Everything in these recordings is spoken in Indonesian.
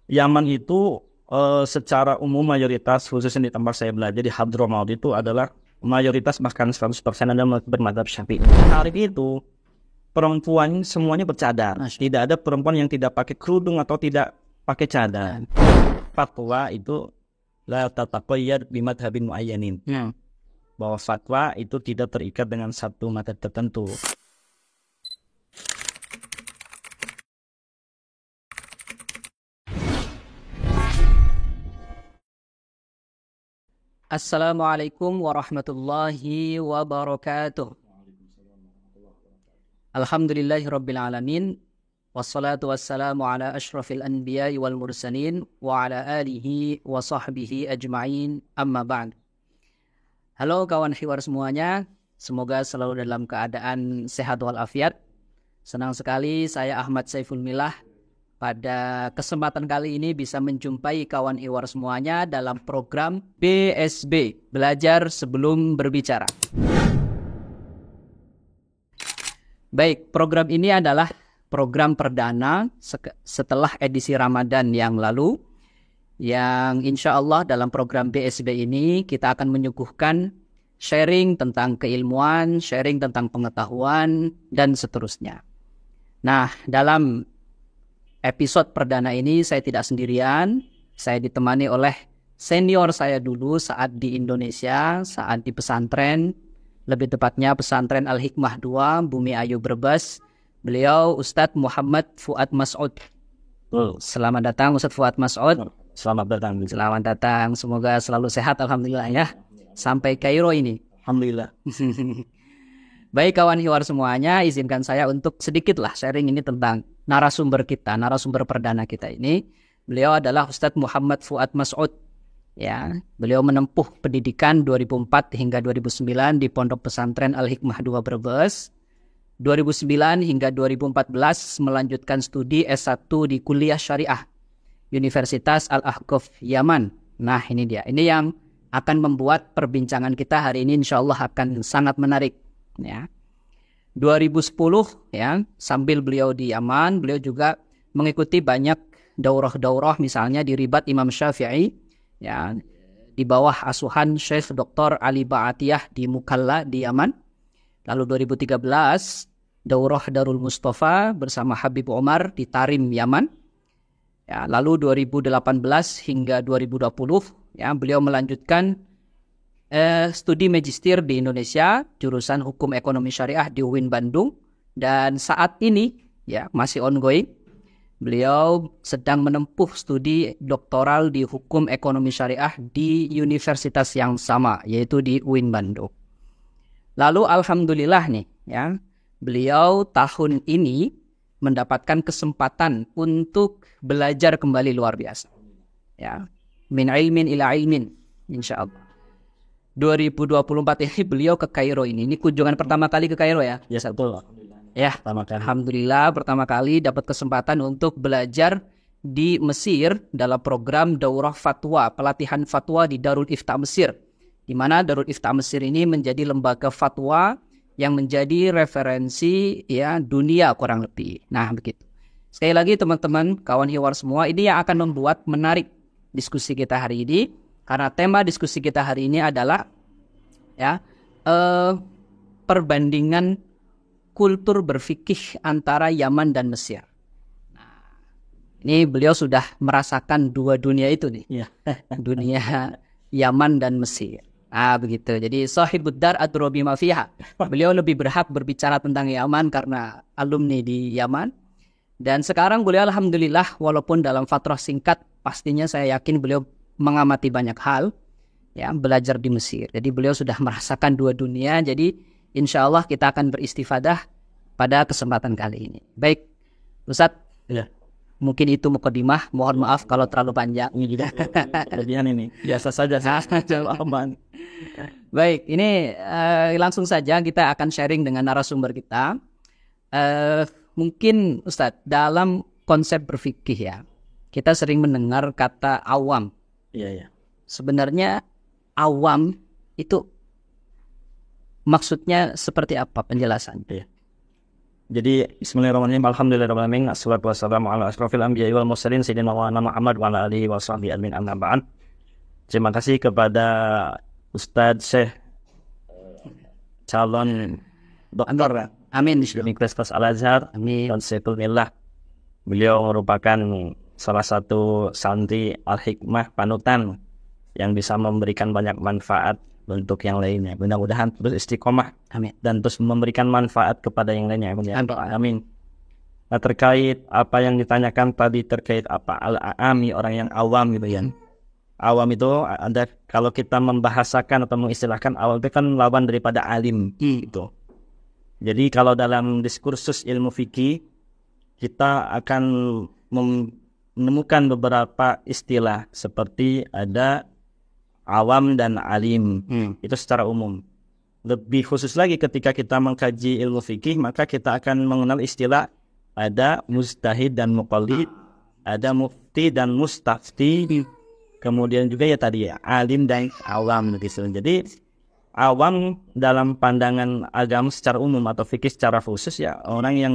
Yaman itu secara umum mayoritas khususnya di tempat saya belajar di Hadramaut itu adalah mayoritas bahkan 100% adalah bermadzhab Syafi'i. Hari itu perempuan semuanya bercadar. Tidak ada perempuan yang tidak pakai kerudung atau tidak pakai cadar. Fatwa itu la tataqayyad bimadhabin muayyanin. Bahwa fatwa itu tidak terikat dengan satu mazhab tertentu. Assalamualaikum warahmatullahi wabarakatuh. Alhamdulillahirabbil alamin. Wassalatu wassalamu ala asyrafil anbiya'i wal mursalin wa ala alihi wa sahbihi ajma'in. Amma ba'd. Halo kawan hiwar semuanya. Semoga selalu dalam keadaan sehat walafiat. Senang sekali saya Ahmad Saiful Milah pada kesempatan kali ini bisa menjumpai kawan hiwar semuanya dalam program BSB, Belajar Sebelum Berbicara. Baik, program ini adalah program perdana setelah edisi Ramadan yang lalu, yang insya Allah dalam program BSB ini kita akan menyuguhkan sharing tentang keilmuan, sharing tentang pengetahuan, dan seterusnya. Nah, dalam episode perdana ini saya tidak sendirian, saya ditemani oleh senior saya dulu saat di Indonesia, saat di pesantren, lebih tepatnya pesantren Al-Hikmah 2, Bumi Ayu Brebes. Beliau Ustadz Muhammad Fuad Mas'ud. Selamat datang Ustadz Fuad Mas'ud. Selamat datang. Selamat datang, semoga selalu sehat alhamdulillah ya. Sampai Kairo ini. Alhamdulillah. Baik kawan hiwar semuanya, izinkan saya untuk sedikitlah sharing ini tentang narasumber kita, narasumber perdana kita ini. Beliau adalah Ustadz Muhammad Fuad Mas'ud. Ya, beliau menempuh pendidikan 2004 hingga 2009 di Pondok Pesantren Al-Hikmah 2 Brebes. 2009 hingga 2014 melanjutkan studi S1 di Kuliah Syariah Universitas Al-Ahqaf Yaman. Nah, ini dia. Ini yang akan membuat perbincangan kita hari ini insyaallah akan sangat menarik, ya. 2010 ya, sambil beliau di Yaman, beliau juga mengikuti banyak daurah-daurah misalnya di Ribat Imam Syafi'i, ya, di bawah asuhan Syekh Dr. Ali Ba'atiyah di Mukalla di Yaman. Lalu 2013 daurah Darul Mustafa bersama Habib Umar di Tarim Yaman. Ya, lalu 2018 hingga 2020 ya, beliau melanjutkan studi magister di Indonesia, jurusan Hukum Ekonomi Syariah di UIN Bandung, dan saat ini ya masih ongoing. Beliau sedang menempuh studi doktoral di Hukum Ekonomi Syariah di universitas yang sama, yaitu di UIN Bandung. Lalu alhamdulillah nih ya, beliau tahun ini mendapatkan kesempatan untuk belajar kembali luar biasa. Ya, min ilmin ila ilmin insyaallah. 2024 ini beliau ke Kairo ini. Ini kunjungan pertama kali ke Kairo ya? Ya, betul. Ya, alhamdulillah pertama kali dapat kesempatan untuk belajar di Mesir dalam program Daurah Fatwa, pelatihan fatwa di Darul Ifta Mesir. Di mana Darul Ifta Mesir ini menjadi lembaga fatwa yang menjadi referensi ya dunia kurang lebih. Nah, begitu. Sekali lagi teman-teman, kawan hiwar semua, ini yang akan membuat menarik diskusi kita hari ini, karena tema diskusi kita hari ini adalah ya perbandingan kultur berfikih antara Yaman dan Mesir. Nah, ini beliau sudah merasakan dua dunia itu nih. Ya. Dunia Yaman dan Mesir. Nah, begitu. Jadi sahibud dar adra bima fiha. Beliau lebih berhak berbicara tentang Yaman karena alumni di Yaman. Dan sekarang beliau alhamdulillah walaupun dalam fatrah singkat, pastinya saya yakin beliau mengamati banyak hal, ya, belajar di Mesir. Jadi beliau sudah merasakan dua dunia. Jadi insya Allah kita akan beristifadah pada kesempatan kali ini. Baik, Ustadz. Ya. Mungkin itu mukadimah. Mohon maaf kalau terlalu panjang. Ini juga kelebihan ini. Biasa saja. Aman. Baik, ini langsung saja kita akan sharing dengan narasumber kita. Mungkin Ustadz, dalam konsep berfikih ya, kita sering mendengar kata awam. Iya. Sebenarnya awam itu maksudnya seperti apa penjelasannya? Iya. Jadi bismillahirrahmanirrahim. Alhamdulillahirrahmanirrahim. Assalatu wassalamu ala asrofil anbiya'i wal mursalin sayyidina Maulana Muhammad wa ala alihi wa sahbihi ajmain, amma ba'd. Terima kasih kepada Ustadz Syekh calon doktor Amin. Universitas Al-Azhar Amin. dan Saifulillah. Beliau merupakan salah satu santri Al-Hikmah panutan yang bisa memberikan banyak manfaat untuk yang lainnya. Mudah-mudahan terus istiqomah. Amin. Dan terus memberikan manfaat kepada yang lainnya. Amin. Amin. Nah, terkait apa yang ditanyakan tadi terkait apa al-ami, orang yang awam gitu ya. Awam itu ada, kalau kita membahasakan atau mengistilahkan, awam itu kan lawan daripada alim gitu. Jadi kalau dalam diskursus ilmu fikih kita akan menemukan beberapa istilah seperti ada awam dan alim. Itu secara umum. Lebih khusus lagi ketika kita mengkaji ilmu fikih, maka kita akan mengenal istilah ada mujtahid dan muqallid, ada mufti dan mustafti, kemudian juga ya tadi ya alim dan awam gitu. Jadi awam dalam pandangan agama secara umum atau fikih secara khusus ya orang yang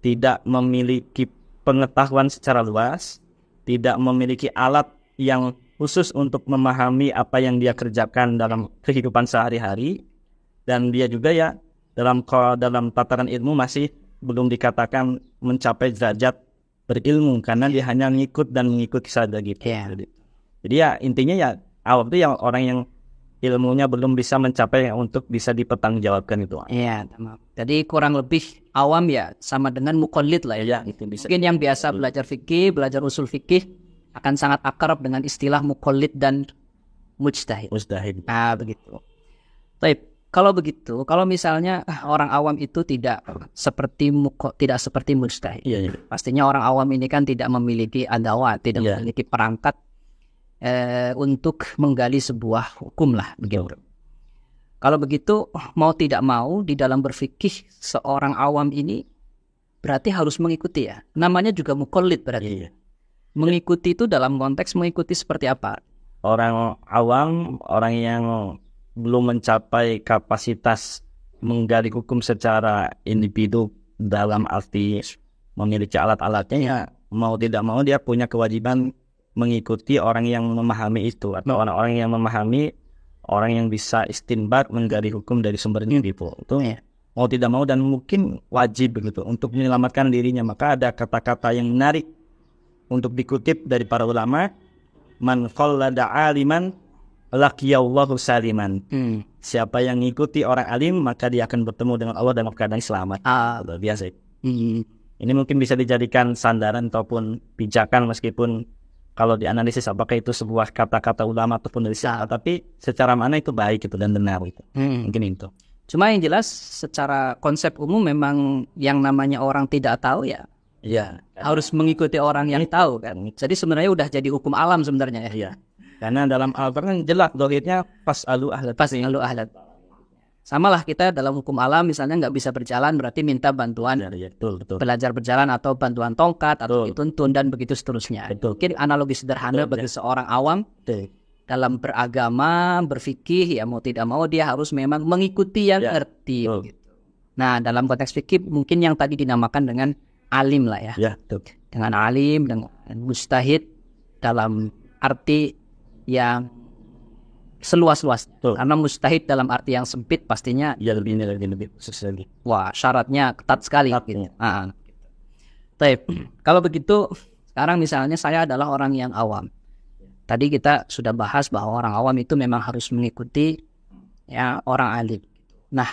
tidak memiliki pengetahuan secara luas, tidak memiliki alat yang khusus untuk memahami apa yang dia kerjakan dalam kehidupan sehari-hari, dan dia juga ya dalam tataran ilmu masih belum dikatakan mencapai derajat berilmu karena dia hanya ngikut dan mengikuti saja gitu. Jadi ya intinya ya awam itu yang orang yang ilmunya belum bisa mencapai untuk bisa dipertanggungjawabkan itu. Iya, tamam. Jadi kurang lebih awam ya sama dengan muqallid lah ya. Itu bisa. Mungkin yang biasa belajar fikih, belajar usul fikih akan sangat akrab dengan istilah muqallid dan mujtahid. Ah, begitu. Baik, kalau begitu, kalau misalnya orang awam itu tidak seperti mujtahid. Iya. Pastinya orang awam ini kan tidak memiliki adawat, tidak memiliki perangkat untuk menggali sebuah hukum lah begitu. Kalau begitu mau tidak mau di dalam berfikih seorang awam ini berarti harus mengikuti ya. Namanya juga muqallid berarti. Iya. Mengikuti itu dalam konteks mengikuti seperti apa? Orang awam, orang yang belum mencapai kapasitas menggali hukum secara individu dalam arti memiliki alat-alatnya ya mau tidak mau dia punya kewajiban mengikuti orang yang memahami itu atau orang-orang yang memahami, orang yang bisa istinbat menggali hukum dari sumbernya gitu. Itu mau tidak mau dan mungkin wajib begitu untuk menyelamatkan dirinya. Maka ada kata-kata yang menarik untuk dikutip dari para ulama, man qallada aliman laqiyallahu saliman. Siapa yang mengikuti orang alim maka dia akan bertemu dengan Allah dalam keadaan selamat. Luar biasa. Ini mungkin bisa dijadikan sandaran ataupun pijakan meskipun kalau dianalisis apakah itu sebuah kata-kata ulama ataupun dari sahabat, tapi secara mana itu baik itu dan benar itu. Mungkin itu. Cuma yang jelas secara konsep umum memang yang namanya orang tidak tahu ya. Iya. Harus mengikuti orang yang tahu kan. Jadi sebenarnya udah jadi hukum alam sebenarnya ya. Iya. Karena dalam Al-Quran jelas dohirnya fasalu ahlat. Sama lah kita dalam hukum alam misalnya nggak bisa berjalan berarti minta bantuan betul. belajar berjalan atau bantuan tongkat atau dituntun dan begitu seterusnya. Mungkin analogi sederhana bagi seorang awam dalam beragama, berfikih ya mau tidak mau dia harus memang mengikuti yang ngerti. Gitu. Nah dalam konteks fikih mungkin yang tadi dinamakan dengan alim lah ya. Dengan alim, dengan mujtahid dalam arti yang seluas-luas. Karena mujtahid dalam arti yang sempit pastinya ya lebih khusus lagi. Wah, syaratnya ketat sekali gitu. Kalau begitu sekarang misalnya saya adalah orang yang awam. Tadi kita sudah bahas bahwa orang awam itu memang harus mengikuti ya orang alim. Nah,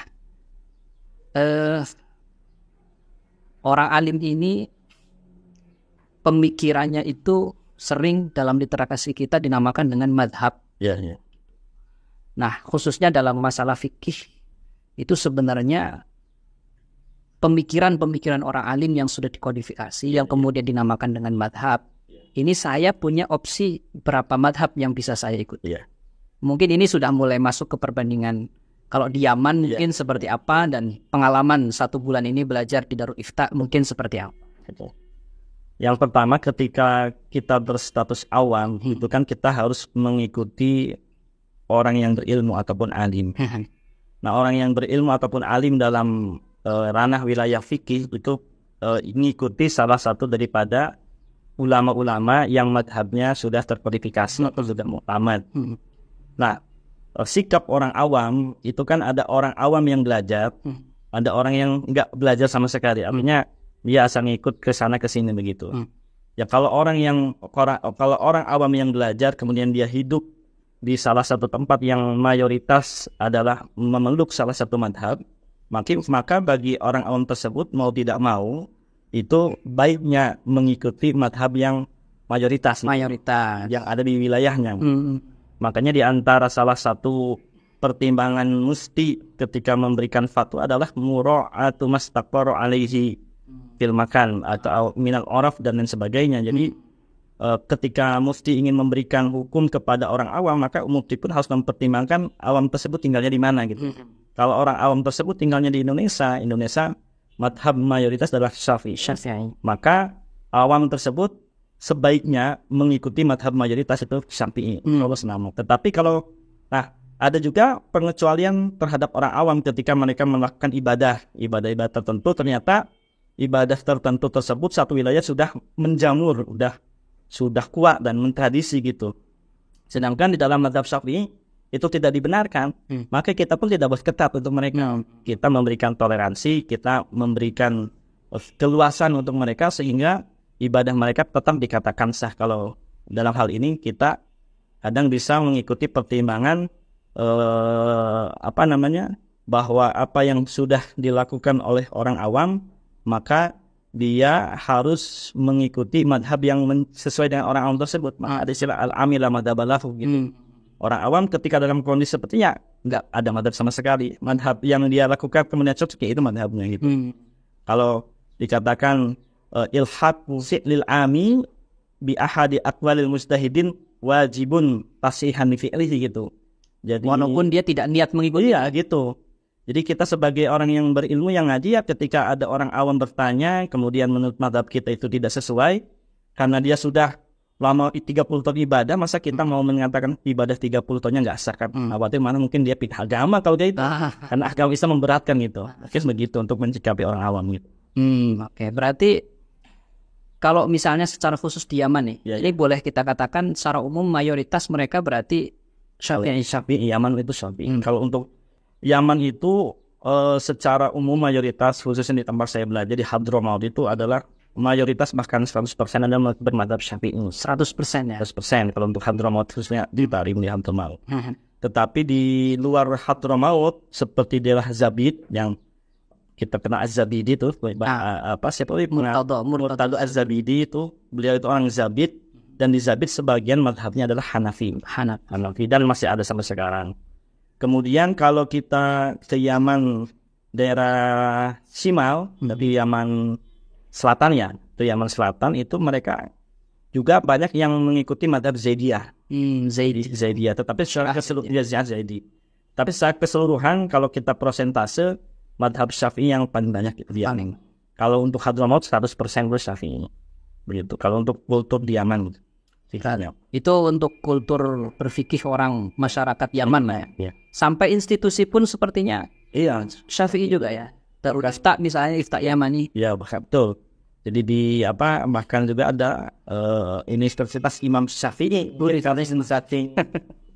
orang alim ini pemikirannya itu sering dalam literasi kita dinamakan dengan madhab. Nah, khususnya dalam masalah fikih itu sebenarnya pemikiran-pemikiran orang alim yang sudah dikodifikasi yang kemudian dinamakan dengan madhab. Ini saya punya opsi berapa madhab yang bisa saya ikuti. Mungkin ini sudah mulai masuk ke perbandingan. Kalau di Yaman mungkin seperti apa dan pengalaman 1 bulan ini belajar di Darul Ifta mungkin seperti apa. Yang pertama ketika kita berstatus awam itu kan kita harus mengikuti orang yang berilmu ataupun alim. Nah orang yang berilmu ataupun alim dalam ranah wilayah fikih itu mengikuti salah satu daripada ulama-ulama yang madhabnya sudah terverifikasi atau sudah muktamad. Nah, sikap orang awam itu kan ada orang awam yang belajar, ada orang yang nggak belajar sama sekali. Artinya dia asal ngikut ke sana ke sini begitu. Ya kalau orang awam yang belajar kemudian dia hidup di salah satu tempat yang mayoritas adalah memeluk salah satu madhab, maka bagi orang awam tersebut mau tidak mau itu baiknya mengikuti madhab yang mayoritas yang ada di wilayahnya. Makanya di antara salah satu pertimbangan mesti ketika memberikan fatwa adalah mura'atu mastaqara alaihi fil makan atau minal oraf dan lain sebagainya. Jadi ketika mufti ingin memberikan hukum kepada orang awam, maka mufti pun harus mempertimbangkan awam tersebut tinggalnya di mana gitu. Kalau orang awam tersebut tinggalnya di Indonesia madhab mayoritas adalah Syafi'i. Maka awam tersebut sebaiknya mengikuti madhab mayoritas itu Syafi'i. Tetapi kalau ada juga pengecualian terhadap orang awam ketika mereka melakukan ibadah tertentu, ternyata ibadah tertentu tersebut satu wilayah sudah menjamur, sudah kuat dan mentradisi gitu. Sedangkan di dalam madhab Syafi'i itu tidak dibenarkan, maka kita pun tidak boleh ketat untuk mereka. Kita memberikan toleransi, kita memberikan keluasan untuk mereka sehingga ibadah mereka tetap dikatakan sah. Kalau dalam hal ini kita kadang bisa mengikuti pertimbangan bahwa apa yang sudah dilakukan oleh orang awam, maka dia harus mengikuti madhab yang sesuai dengan orang awam tersebut. Maka ada istilah al-amila madhabalahu gitu. Orang awam ketika dalam kondisi sepertinya nggak ada madhab sama sekali. Madhab yang dia lakukan kemudian cocok, itu madhabnya gitu. Kalau dikatakan ilhaq fi'lil ami bi ahadi aqwalil mustahidin wajibun tasihan li fi'lihi gitu. Jadi walaupun dia tidak niat mengikuti gitu. Jadi kita sebagai orang yang berilmu yang ngaji, ketika ada orang awam bertanya kemudian menurut madhab kita itu tidak sesuai karena dia sudah lama 30 tahun ibadah, masa kita mau mengatakan ibadah 30 tahunnya nggak sah kan? Khawatir mana mungkin dia pindah agama kalau dia itu. Karena agama Islam memberatkan gitu. Mungkin begitu untuk mencikapi orang awam gitu. Oke. Berarti kalau misalnya secara khusus di Yaman nih, ini boleh kita katakan secara umum mayoritas mereka berarti Syafi'i. Yaman itu Syafi'i. Kalau untuk Yaman itu secara umum mayoritas khususnya di tempat saya belajar di Hadramaut itu adalah mayoritas bahkan 100% adalah bermadhab Syafi'i. 100% ya? 100% kalau untuk Hadramaut khususnya di Tarim di Hadramaut. Tetapi di luar Hadramaut seperti daerah Zabid yang kita kenal Az-Zabidi itu Murtado Az-Zabidi itu, beliau itu orang Zabid, dan di Zabid sebagian madhabnya adalah Hanafi dan masih ada sampai sekarang. Kemudian kalau kita ke Yaman daerah Simal, dari Yaman Selatan itu Yaman Selatan itu mereka juga banyak yang mengikuti madhab Zaidiyah. Zaidiyah, tetapi secara keseluruhan kalau kita persentase madhab Syafi'i yang paling banyak di Yaman. Kalau untuk Hadramaut 100% Syafi'i. Begitu. Kalau untuk kultur di Yaman itu untuk kultur berfikih orang masyarakat Yaman lah ya. Sampai institusi pun sepertinya Syafi'i juga ya. Ifta misalnya Ifta Yamani. Ya, betul. Jadi di bahkan juga ada Universitas Imam Syafi'i.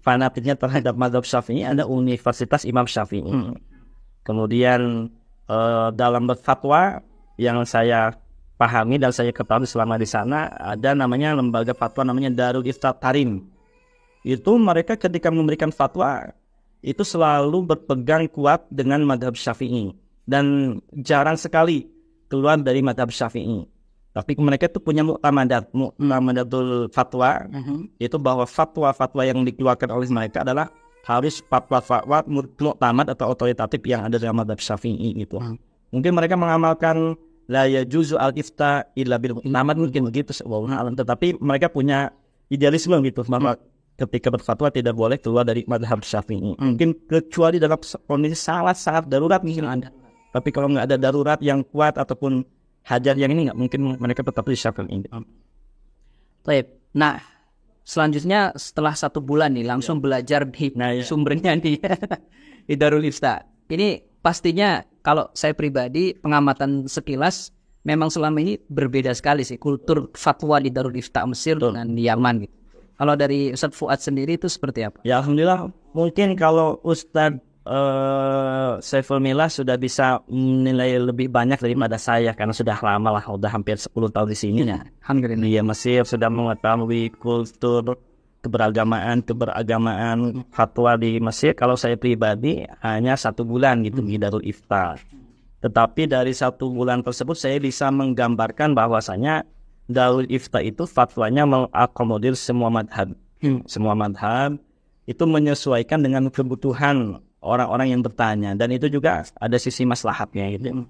Fanatiknya terhadap madhab Syafi'i, ada Universitas Imam Syafi'i. Kemudian dalam berfatwa yang saya pahami dan saya ketahui selama di sana, ada namanya lembaga fatwa namanya Darul Ifta Tarim. Itu mereka ketika memberikan fatwa itu selalu berpegang kuat dengan madhab Syafi'i dan jarang sekali keluar dari madhab Syafi'i. Tapi mereka itu punya mu'tamadatul fatwa, itu bahwa fatwa-fatwa yang dikeluarkan oleh mereka adalah harus fatwa-fatwa mu'tamad atau otoritatif yang ada dalam madhab Syafi'i gitu. Mungkin mereka mengamalkan la yajuzu al-ifta illa bil mu'tamad, mungkin begitu, tetapi mereka punya idealisme gitu bahwa ketika berfatwa tidak boleh keluar dari madhab Syafi'i. Mungkin kecuali dalam kondisi sangat darurat misalnya ada. Tapi kalau nggak ada darurat yang kuat ataupun hajat yang ini, nggak mungkin mereka tetap di Syafi'i. Baik. Nah, selanjutnya setelah 1 bulan nih langsung belajar di sumbernya di Darul Ifta. Ini pastinya kalau saya pribadi pengamatan sekilas memang selama ini berbeda sekali sih kultur fatwa di Darul Ifta Mesir dengan di Yaman gitu. Kalau dari Ustadz Fuad sendiri itu seperti apa? Ya alhamdulillah, mungkin kalau Ustadz Saiful Mila sudah bisa menilai lebih banyak daripada saya karena sudah lama lah, udah hampir 10 tahun di sini. Ya, alhamdulillah. Di Mesir sudah mengetahui kultur keberagamaan fatwa di Mesir. Kalau saya pribadi hanya 1 bulan gitu di Darul Ifta. Tetapi dari 1 bulan tersebut saya bisa menggambarkan bahwasanya Darul Ifta itu fatwanya mengakomodir semua madhab. Semua madhab itu menyesuaikan dengan kebutuhan orang-orang yang bertanya, dan itu juga ada sisi maslahatnya gitu.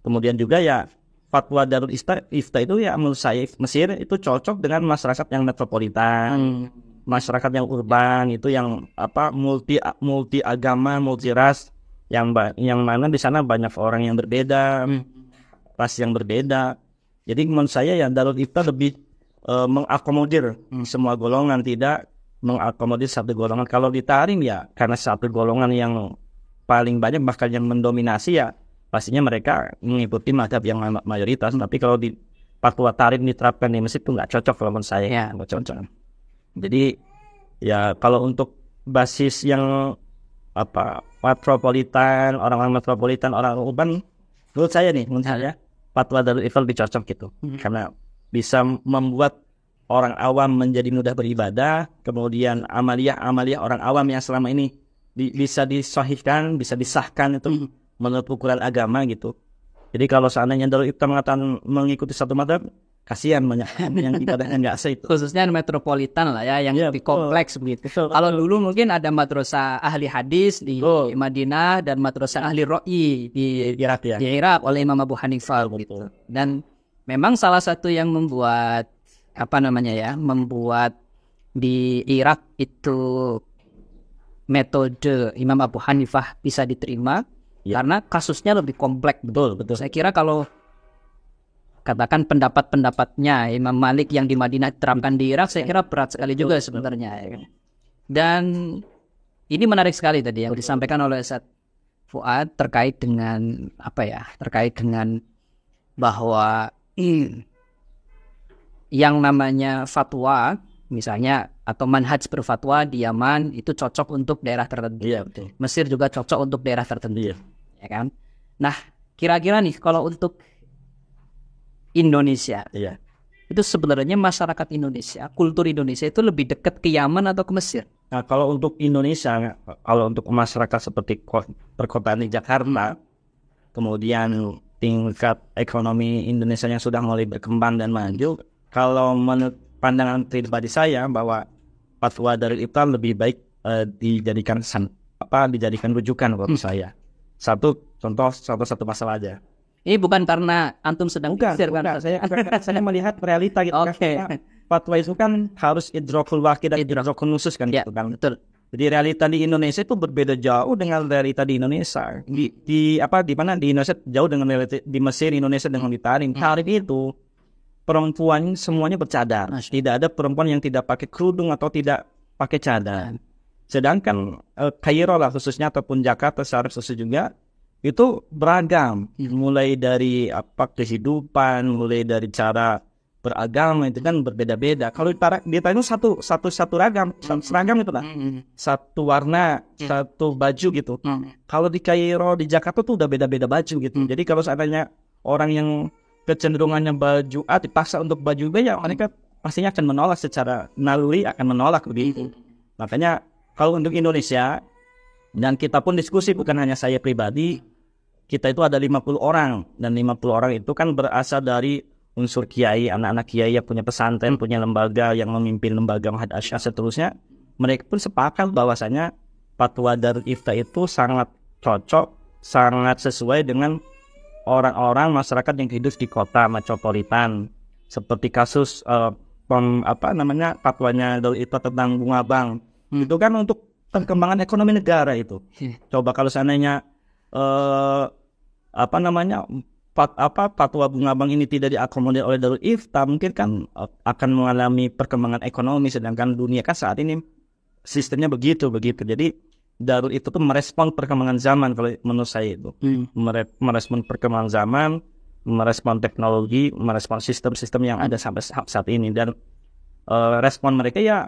Kemudian juga ya fatwa Darul Ifta itu ya menurut saya Mesir itu cocok dengan masyarakat yang metropolitan, masyarakat yang urban itu yang multi agama, multi ras, yang mana di sana banyak orang yang berbeda, ras yang berbeda. Jadi menurut saya ya Darul Ifta lebih mengakomodir semua golongan, tidak mengakomodir satu golongan. Kalau di Tarim ya karena satu golongan yang paling banyak bahkan yang mendominasi ya pastinya mereka mengikuti mazhab yang mayoritas. Tapi kalau di fatwa Tarim diterapkan di Mesir itu nggak cocok kalau menurut saya. Ya, nggak cocok. Jadi ya kalau untuk basis yang metropolitan, orang-orang metropolitan, orang urban, menurut saya fatwa Darul Ifta lebih cocok gitu. Karena bisa membuat orang awam menjadi mudah beribadah, kemudian amaliyah orang awam yang selama ini bisa disahihkan, bisa disahkan itu menurut ukuran agama gitu. Jadi kalau seandainya Darul Ifta mengatakan mengikuti satu madhab, kasihan banyak yang ibadahnya nggak sah itu. Khususnya metropolitan lah ya, yang lebih kompleks begitu. Kalau dulu mungkin ada madrasah ahli hadis di Madinah dan madrasah ahli ro'i di Irak oleh Imam Abu Hanifah gitu. Dan memang salah satu yang membuat membuat di Irak itu metode Imam Abu Hanifah bisa diterima karena kasusnya lebih kompleks. Betul. Saya kira kalau katakan pendapat-pendapatnya Imam Malik yang di Madinah diterapkan di Irak, saya kira berat sekali juga sebenarnya. Dan ini menarik sekali tadi yang disampaikan oleh Ustadz Fuad terkait dengan bahwa yang namanya fatwa misalnya atau manhaj berfatwa di Yaman itu cocok untuk daerah tertentu. Iya, betul. Mesir juga cocok untuk daerah tertentu. Ya kan? Nah, kira-kira nih kalau untuk Indonesia, itu sebenarnya masyarakat Indonesia, kultur Indonesia itu lebih dekat ke Yaman atau ke Mesir? Nah, kalau untuk Indonesia, kalau untuk masyarakat seperti perkotaan di Jakarta, kemudian tingkat ekonomi Indonesia yang sudah mulai berkembang dan maju, kalau menurut pandangan pribadi saya bahwa fatwa Darul Ifta lebih baik dijadikan rujukan buat saya. Satu masalah aja. Ini bukan karena antum sedang Bukan. Saya melihat realita gitu. Oke. Fatwa itu kan harus idrakul waqi dan idrakul nusus kan gitu kan. Betul. Jadi realita di Indonesia itu berbeda jauh dengan realita di Indonesia. Di mana di Indonesia jauh dengan realita di Mesir, Indonesia dengan di Tarim. Tarim itu perempuan semuanya bercadar. Tidak ada perempuan yang tidak pakai kerudung atau tidak pakai cadar. Sedangkan Kairo lah khususnya ataupun Jakarta secara khusus juga itu beragam. Mulai dari kehidupan, mulai dari cara beragama itu kan berbeda-beda. Kalau di Thailand satu ragam, seragam itu lah. Satu warna, satu baju gitu. Kalau di Kairo, di Jakarta tuh udah beda-beda baju gitu. Jadi kalau seandainya orang yang kecenderungannya baju A dipaksa untuk baju B, ya mereka pastinya akan menolak secara naluri, akan menolak begitu. Makanya kalau untuk Indonesia, dan kita pun diskusi bukan hanya saya pribadi, kita itu ada 50 orang, dan 50 orang itu kan berasal dari unsur kiai, anak-anak kiai yang punya pesantren, punya lembaga yang memimpin lembaga Mahad Asy'ar seterusnya. Mereka pun sepakat bahwasanya fatwa Darul Ifta itu sangat cocok, sangat sesuai dengan orang-orang masyarakat yang hidup di kota metropolitan. Seperti kasus fatwanya Darul Ifta tentang bunga bank. Itu kan untuk perkembangan ekonomi negara itu. Coba kalau seandainya fatwa bunga bank ini tidak diakomodir oleh Darul Ifta, mungkin kan akan mengalami perkembangan ekonomi, sedangkan dunia kan saat ini sistemnya begitu. Jadi Darul itu tuh merespon perkembangan zaman kalau menurut saya itu. Merespon perkembangan zaman, merespon teknologi, merespon sistem-sistem yang ada sampai saat ini. Dan respon mereka ya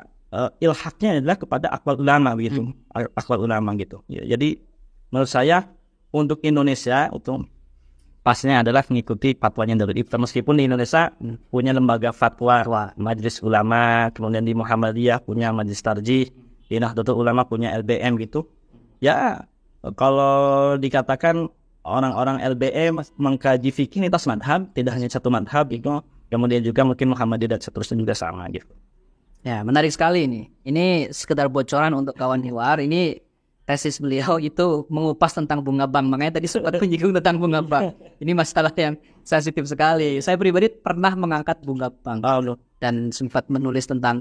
ilhaknya adalah kepada akwal ulama begitu. Akwal ulama gitu. Ya, jadi menurut saya untuk Indonesia itu pasnya adalah mengikuti fatwanya Darul Ifta. Meskipun di Indonesia punya lembaga fatwa, Majelis Ulama, kemudian di Muhammadiyah punya Majelis Tarjih, di Nahdlatul Ulama punya LBM gitu. Ya, kalau dikatakan orang-orang LBM mengkaji fikih lintas madhab, tidak hanya satu madhab gitu. Kemudian juga mungkin Muhammadiyah dan seterusnya juga sama gitu. Ya, menarik sekali ini. Ini sekedar bocoran untuk kawan Hiwar. Ini tesis beliau itu mengupas tentang bunga bank. Makanya tadi sempat menyinggung tentang bunga bank. Ini masalah yang sensitif sekali. Saya pribadi pernah mengangkat bunga bank dan sempat menulis tentang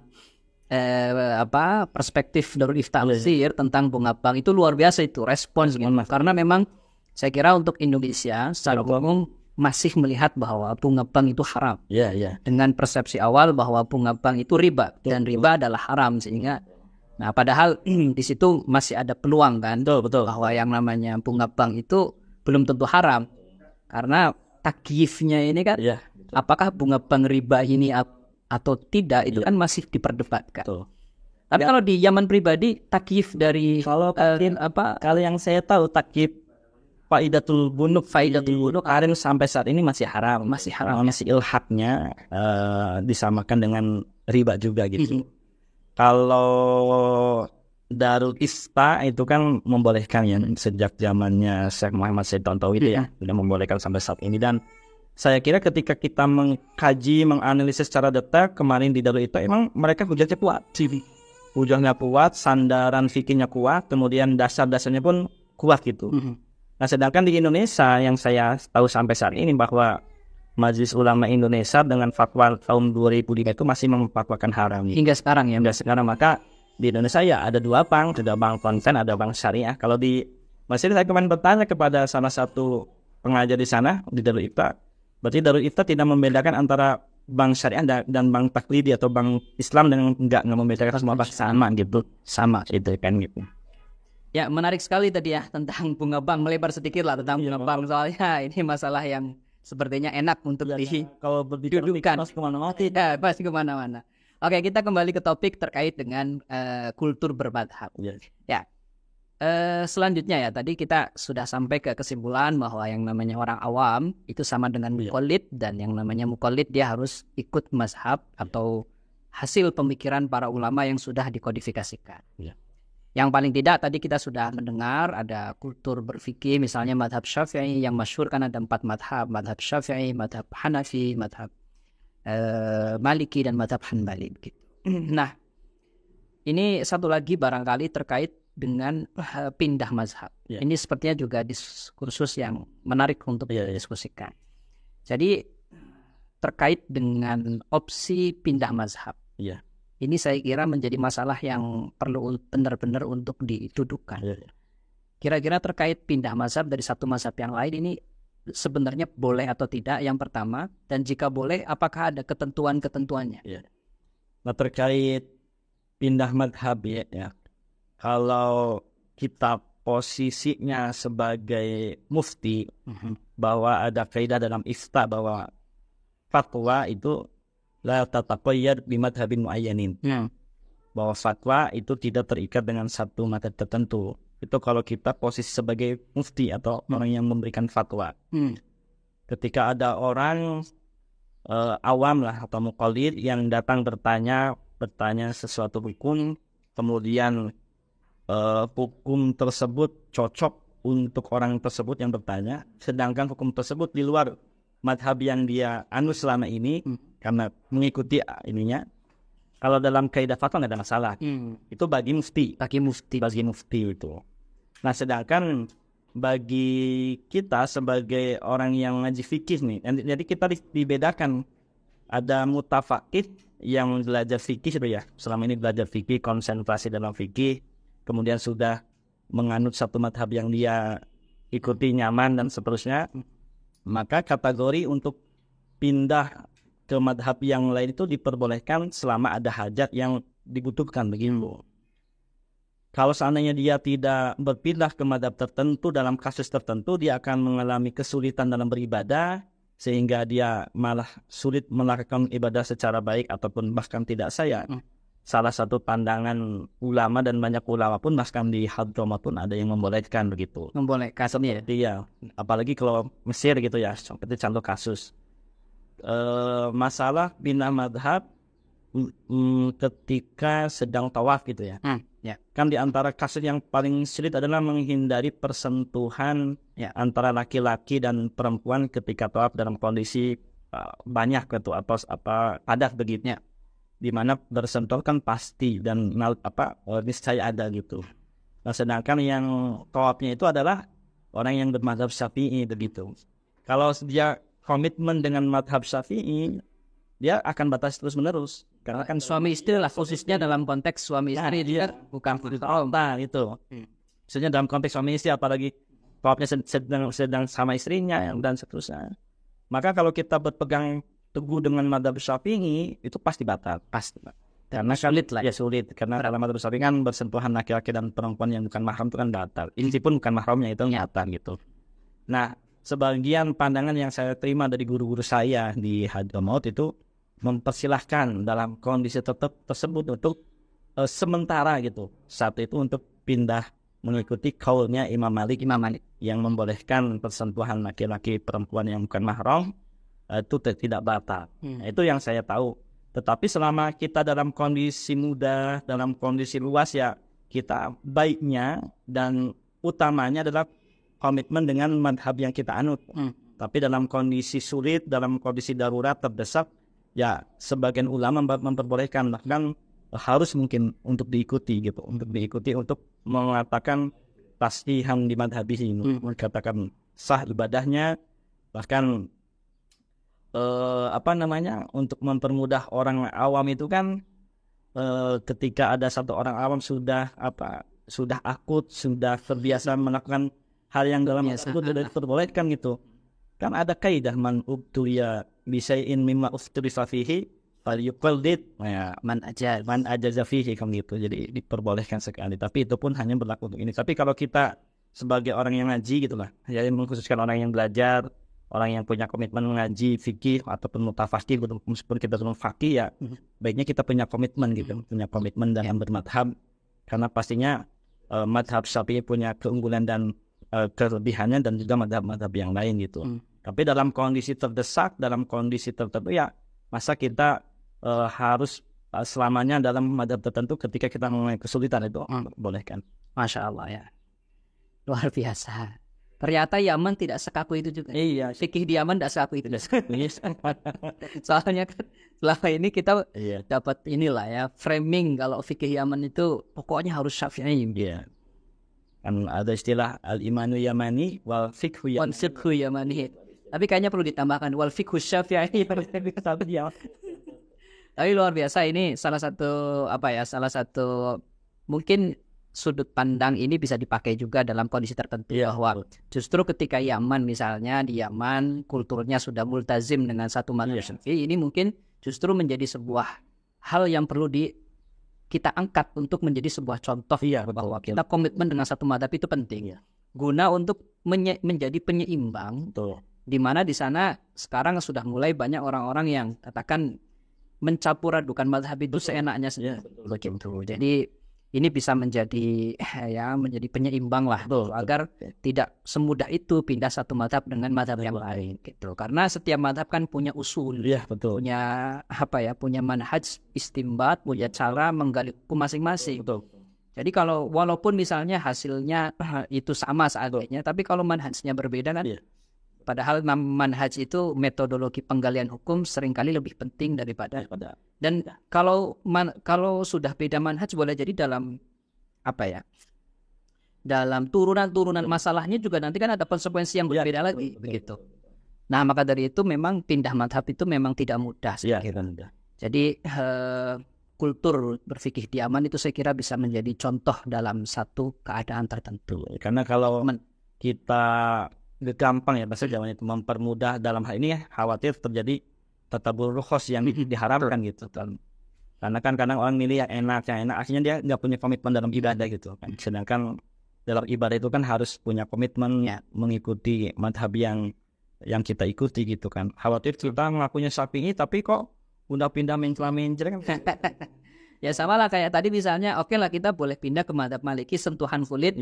perspektif Darul Ifta Al-Azhar tentang bunga bank. Itu luar biasa itu respons gitu. Karena memang saya kira untuk Indonesia secara umum masih melihat bahwa bunga bank itu haram. Dengan persepsi awal bahwa bunga bank itu riba dan riba adalah haram, sehingga nah, padahal di situ masih ada peluang kan, betul, bahwa yang namanya bunga bank itu belum tentu haram, karena takyifnya ini kan, apakah bunga bank riba ini atau tidak itu kan masih diperdebatkan. Tapi kalau di zaman pribadi takyif dari kalau yang saya tahu takyif Faidatul Bunuk kemarin sampai saat ini masih haram, masih ilhaknya disamakan dengan riba juga gitu. Kalau Darul Ifta itu kan membolehkan ya sejak zamannya Syekh Muhammad Said Tontowi itu ya sudah membolehkan sampai saat ini. Dan saya kira ketika kita mengkaji, menganalisis secara detail kemarin di Darul Ifta, emang mereka hujahnya kuat, sandaran fikihnya kuat, kemudian dasar-dasarnya pun kuat gitu. Nah, sedangkan di Indonesia yang saya tahu sampai saat ini bahwa Majelis Ulama Indonesia dengan fatwa tahun 2005 itu masih memfatwakan haram. Hingga sekarang ya. Maka di Indonesia ya ada dua bank, ada bank konven, ada bank syariah. Kalau di Mesir saya kemarin bertanya kepada salah satu pengajar di sana di Darul Ifta, berarti Darul Ifta tidak membedakan antara bank syariah dan bank taklidi atau bank Islam, dan enggak membedakan, semua sama gitu. Sama itu kan gitu. Ya, menarik sekali tadi ya tentang bunga bank, melebar sedikit lah tentang bunga bank, soalnya ini masalah yang sepertinya enak untuk kalau berbicara pasti kemana-mana. Oke, kita kembali ke topik terkait dengan kultur bermadhab. Ya, selanjutnya ya tadi kita sudah sampai ke kesimpulan bahwa yang namanya orang awam itu sama dengan muqallid, dan yang namanya muqallid dia harus ikut mazhab atau hasil pemikiran para ulama yang sudah dikodifikasikan. Yang paling tidak tadi kita sudah mendengar ada kultur berfikih, misalnya madhab Syafi'i yang masyhur kan ada 4 madhab Syafi'i, madhab Hanafi, madhab Maliki, dan madhab Hanbali begitu. Nah, ini satu lagi barangkali terkait dengan pindah mazhab. Ini sepertinya juga diskursus yang menarik untuk didiskusikan. Jadi terkait dengan opsi pindah mazhab. Ini saya kira menjadi masalah yang perlu benar-benar untuk didudukkan. Kira-kira terkait pindah mazhab dari satu mazhab yang lain ini sebenarnya boleh atau tidak, yang pertama, dan jika boleh apakah ada ketentuan-ketentuannya? Nah, terkait pindah mazhab ya, kalau kita posisinya sebagai mufti, bahwa ada kaidah dalam ifta bahwa fatwa itu la tataqayyad bi madhabin muayyanin. Bahwa fatwa itu tidak terikat dengan satu madhab tertentu. Itu kalau kita posisi sebagai mufti atau orang yang memberikan fatwa. Ketika ada orang awam lah atau muqallid yang datang bertanya sesuatu hukum, kemudian hukum tersebut cocok untuk orang tersebut yang bertanya, sedangkan hukum tersebut di luar madhab yang dia anut selama ini, karena mengikuti ininya, kalau dalam kaidah fatwa nggak ada masalah. Itu bagi mufti itu. Nah, sedangkan bagi kita sebagai orang yang ngaji fikih nih, jadi kita dibedakan. Ada mutafaqih yang belajar fikih ya, selama ini belajar fikih, konsentrasi dalam fikih, kemudian sudah menganut satu madhab yang dia ikuti nyaman dan seterusnya, maka kategori untuk pindah ke madhab yang lain itu diperbolehkan selama ada hajat yang dibutuhkan begitu. Kalau seandainya dia tidak berpindah ke madhab tertentu dalam kasus tertentu, dia akan mengalami kesulitan dalam beribadah, sehingga dia malah sulit melakukan ibadah secara baik ataupun bahkan tidak saya. Salah satu pandangan ulama, dan banyak ulama pun bahkan di Hadramaut pun ada yang membolehkan begitu. Membolehkan ya. Iya, apalagi kalau Mesir gitu ya, seperti contoh kasus. Masalah pindah madhab ketika sedang tawaf gitu ya. Ya. Kan di antara kasus yang paling sulit adalah menghindari persentuhan antara laki-laki dan perempuan ketika tawaf dalam kondisi banyak gitu atau padat begitu. Di mana bersentuh kan pasti dan niscaya ada gitu. Nah, sedangkan yang tawafnya itu adalah orang yang bermadzhab Syafi'i begitu. Kalau dia komitmen dengan madhab Syafi'i, dia akan batas terus-menerus. Karena kan suami istri lah, khususnya dalam konteks suami istri dia bukan nah itu. Maksudnya dalam konteks suami istri, apalagi tawafnya sedang sama istrinya dan seterusnya. Maka kalau kita berpegang teguh dengan madhab Syafi'i, itu pasti batal. Pasti. Karena sulit lah. Ya sulit. Karena dalam madhab Syafi'i kan bersentuhan laki-laki dan perempuan yang bukan mahram itu kan batal. Ini pun bukan mahramnya itu batal gitu. Nah, sebagian pandangan yang saya terima dari guru-guru saya di Hadramaut itu mempersilahkan dalam kondisi tersebut untuk sementara gitu. Saat itu untuk pindah mengikuti kaulnya Imam Malik yang membolehkan persentuhan laki-laki perempuan yang bukan mahram itu tidak batal. Itu yang saya tahu. Tetapi selama kita dalam kondisi muda, dalam kondisi luas ya, kita baiknya dan utamanya adalah komitmen dengan madhab yang kita anut. Tapi dalam kondisi sulit, dalam kondisi darurat, terdesak, ya sebagian ulama memperbolehkan, bahkan harus mungkin untuk diikuti gitu, untuk mengatakan tasdihan di madhabi ini, mengatakan sah ibadahnya, bahkan untuk mempermudah orang awam itu kan ketika ada satu orang awam sudah akut, sudah terbiasa melakukan hal yang dalam itu tidak diperbolehkan gitu. Kan ada kaidah man ubtuliya bisai'in mimma ufturisa fihi falyuqallid man ajaza fihi kan gitu. Jadi diperbolehkan sekali, tapi itu pun hanya berlaku untuk ini. Tapi kalau kita sebagai orang yang ngaji gitulah, ya mengkhususkan orang yang belajar, orang yang punya komitmen mengaji fikih ataupun mutafaqih, meskipun kita belum faqih ya, baiknya kita punya komitmen gitu, punya komitmen dalam bermadhab, karena pastinya madhab Syafi'i punya keunggulan dan kelebihannya dan juga madhab-madhab yang lain gitu. Tapi dalam kondisi terdesak, dalam kondisi tertentu ya, masa kita harus selamanya dalam madhab tertentu ketika kita mengalami kesulitan itu bolehkan. Masya Allah ya, luar biasa. Ternyata Yaman tidak sekaku itu juga. Iya, fikih di Yaman tidak sekaku itu. Soalnya kan selama ini kita dapat inilah ya, framing kalau fikih Yaman itu pokoknya harus Syafi'i. Iya. Kan ada istilah al-imanu yamani wal fiqhu yamani. Tapi kayaknya perlu ditambahkan wal fiqhu Syafi'i. Tapi luar biasa, ini salah satu mungkin sudut pandang ini bisa dipakai juga dalam kondisi tertentu, bahwa justru ketika Yaman, misalnya di Yaman kulturnya sudah multazim dengan satu madhab Syafi'i, ini mungkin justru menjadi sebuah hal yang perlu kita angkat untuk menjadi sebuah contoh bahwa kita komitmen dengan satu madhab itu penting, guna untuk menjadi penyeimbang, di mana di sana sekarang sudah mulai banyak orang-orang yang katakan mencampur adukan madhab itu seenaknya saja. Jadi ini bisa menjadi penyeimbang lah, agar tidak semudah itu pindah satu madhab dengan madhab yang lain gitu. Karena setiap madhab kan punya usul, punya manhaj istimbat, punya cara menggali hukum masing-masing. Jadi kalau walaupun misalnya hasilnya itu sama seadanya, tapi kalau manhajnya berbeda kan, padahal manhaj itu metodologi penggalian hukum seringkali lebih penting daripada. Dan kalau sudah beda manhaj, boleh jadi dalam dalam turunan masalahnya juga nanti kan ada konsekuensi yang berbeda lagi begitu. Nah, maka dari itu memang pindah madhab itu memang tidak mudah. Jadi kultur berfikih di Yaman itu saya kira bisa menjadi contoh dalam satu keadaan tertentu. Karena kalau kita gampang bahasa Jawa itu mempermudah dalam hal ini, khawatir terjadi tatabur rukhos yang diharapkan gitu kan. Karena kan kadang orang milih yang enak, akhirnya dia nggak punya komitmen dalam ibadah gitu kan. Sedangkan dalam ibadah itu kan harus punya komitmen mengikuti madhab yang kita ikuti gitu kan. Khawatir kita ngelakunya Syafi'i tapi kok udah pindah mencela-mencela kan. Ya sama lah kayak tadi misalnya, oke lah kita boleh pindah ke madhab Maliki, sentuhan kulit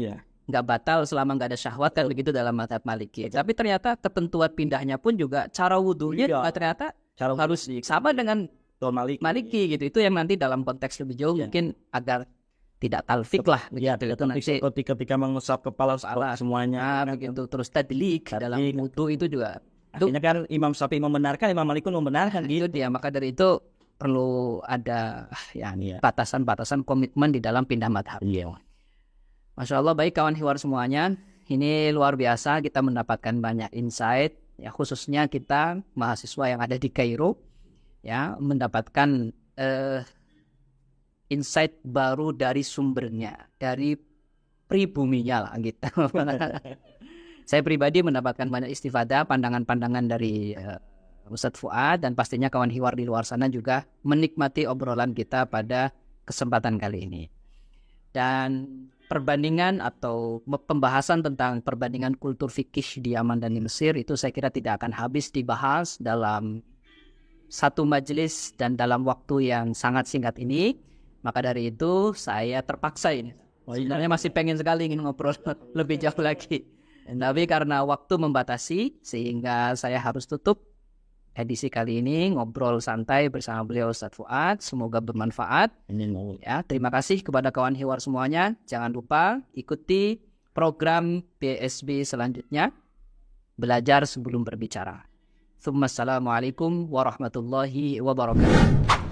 nggak batal selama nggak ada syahwat kan begitu dalam madhab Maliki. Tapi ternyata ketentuan pindahnya pun juga cara wudhunya ternyata harus sama dengan Maliki gitu. Itu yang nanti dalam konteks lebih jauh mungkin agar tidak talfik lah begitu. Nanti ketika mengusap kepala salah semuanya begitu. Terus tadlik dalam wudhu itu juga. Akhirnya kan Imam Syafi'i membenarkan, Imam Malik pun membenarkan gitu dia. Maka dari itu perlu ada batasan-batasan komitmen di dalam pindah madhab. Masya Allah, baik kawan hiwar semuanya, ini luar biasa kita mendapatkan banyak insight ya, khususnya kita mahasiswa yang ada di Kairo ya, mendapatkan insight baru dari sumbernya, dari pribuminya lah gitu. Saya pribadi mendapatkan banyak istifadah, pandangan-pandangan dari Ustadz Fuad, dan pastinya kawan hiwar di luar sana juga menikmati obrolan kita pada kesempatan kali ini. Dan perbandingan atau pembahasan tentang perbandingan kultur fikih di Yaman dan di Mesir itu saya kira tidak akan habis dibahas dalam satu majelis dan dalam waktu yang sangat singkat ini. Maka dari itu saya terpaksa ini. Sebenarnya masih pengen sekali ingin ngobrol lebih jauh lagi. Tapi karena waktu membatasi sehingga saya harus tutup edisi kali ini ngobrol santai bersama beliau Ustadz Fuad. Semoga bermanfaat. Ya, terima kasih kepada kawan hiwar semuanya. Jangan lupa ikuti program PSB selanjutnya. Belajar sebelum berbicara. Assalamualaikum warahmatullahi wabarakatuh.